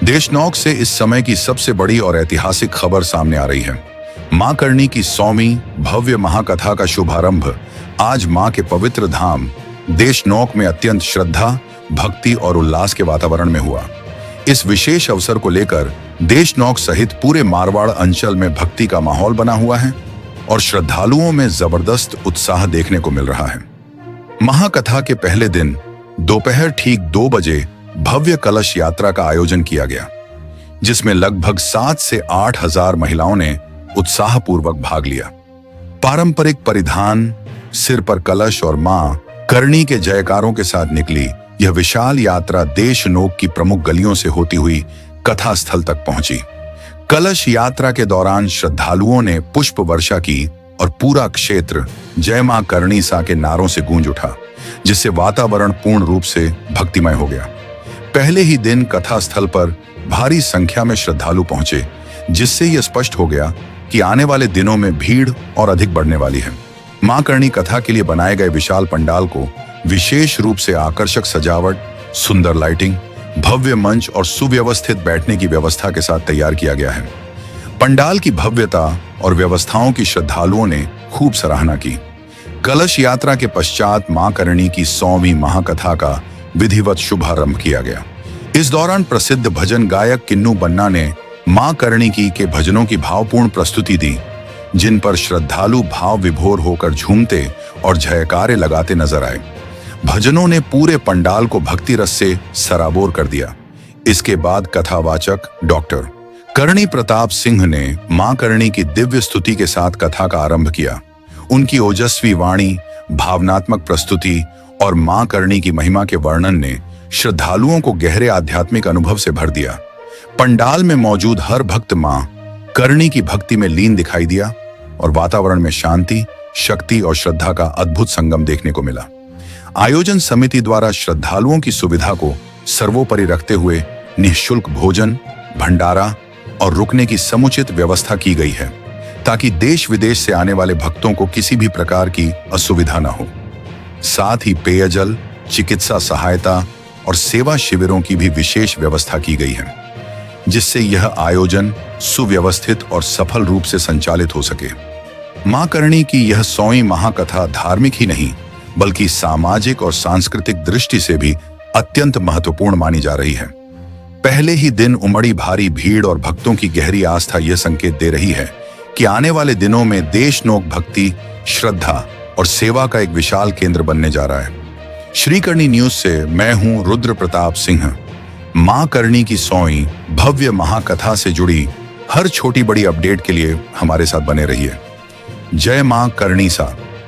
देशनौक से इस समय की सबसे बड़ी और ऐतिहासिक खबर सामने आ रही है। मां करणी की 100वीं भव्य महाकथा का शुभारंभ आज मां के पवित्र धाम देशनौक में अत्यंत श्रद्धा, भक्ति और उल्लास के वातावरण में हुआ। इस विशेष अवसर को लेकर देशनौक सहित पूरे मारवाड़ अंचल में भक्ति का माहौल बना हुआ है और श्रद्धालुओं में जबरदस्त उत्साह देखने को मिल रहा है। महाकथा के पहले दिन दोपहर ठीक 2 बजे भव्य कलश यात्रा का आयोजन किया गया, जिसमें लगभग 7 से 8 हजार महिलाओं ने उत्साहपूर्वक भाग लिया। पारंपरिक परिधान, सिर पर कलश और मां करणी के जयकारों के साथ निकली यह विशाल यात्रा देशनौक की प्रमुख गलियों से होती हुई कथा स्थल तक पहुंची। कलश यात्रा के दौरान श्रद्धालुओं ने पुष्प वर्षा की और पूरा क्षेत्र जय मां करणी सा के नारों से गूंज उठा, जिससे वातावरण पूर्ण रूप से भक्तिमय हो गया। पहले ही दिन कथा स्थल पर भारी संख्या में श्रद्धालु पहुंचे, जिससे यह स्पष्ट हो गया कि आने वाले दिनों में भीड़ और अधिक बढ़ने वाली है। मां करणी कथा के लिए बनाए गए विशाल पंडाल को विशेष रूप से आकर्षक सजावट, सुंदर लाइटिंग, भव्य मंच और सुव्यवस्थित बैठने की व्यवस्था के साथ तैयार किया गया है। पंडाल की भव्यता और व्यवस्थाओं की श्रद्धालुओं ने खूब सराहना की। कलश यात्रा के पश्चात मां करणी की 100वीं महाकथा का विधिवत शुभारंभ किया गया। इस दौरान प्रसिद्ध भजन गायक किन्नू बन्ना ने मां करणी की के भजनों की भावपूर्ण प्रस्तुति दी, जिन पर श्रद्धालु भाव विभोर होकर झूमते और जयकारे लगाते नजर आए। भजनों ने पूरे पंडाल को भक्ति रस से सराबोर कर दिया। इसके बाद कथावाचक डॉक्टर करणी प्रताप सिंह ने मां करणी की दिव्य स्तुति के साथ कथा का आरंभ किया। उनकी ओजस्वी वाणी, भावनात्मक प्रस्तुति और मां करणी की महिमा के वर्णन ने श्रद्धालुओं को गहरे आध्यात्मिक अनुभव से भर दिया। पंडाल में मौजूद हर भक्त मां करणी की भक्ति में लीन दिखाई दिया और वातावरण में शांति, शक्ति और श्रद्धा का अद्भुत संगम देखने को मिला। आयोजन समिति द्वारा श्रद्धालुओं की सुविधा को सर्वोपरि रखते हुए निःशुल्क भोजन, भंडारा और रुकने की समुचित व्यवस्था की गई है, ताकि देश विदेश से आने वाले भक्तों को किसी भी प्रकार की असुविधा न हो। साथ ही पेयजल, चिकित्सा सहायता और सेवा शिविरों की भी विशेष व्यवस्था की गई है, जिससे यह आयोजन सुव्यवस्थित और सफल रूप से संचालित हो सके। मां करणी की यह 100वीं महाकथा धार्मिक ही नहीं बल्कि सामाजिक और सांस्कृतिक दृष्टि से भी अत्यंत महत्वपूर्ण मानी जा रही है। पहले ही दिन उमड़ी भारी भीड़ और भक्तों की गहरी आस्था यह संकेत दे रही है कि आने वाले दिनों में देशनौक भक्ति, श्रद्धा और सेवा का एक विशाल केंद्र बनने जा रहा है। श्री करणी न्यूज से मैं हूं रुद्र प्रताप सिंह। मां करणी की 100वीं भव्य महाकथा से जुड़ी हर छोटी बड़ी अपडेट के लिए हमारे साथ बने रहिए। जय मां करणी सा।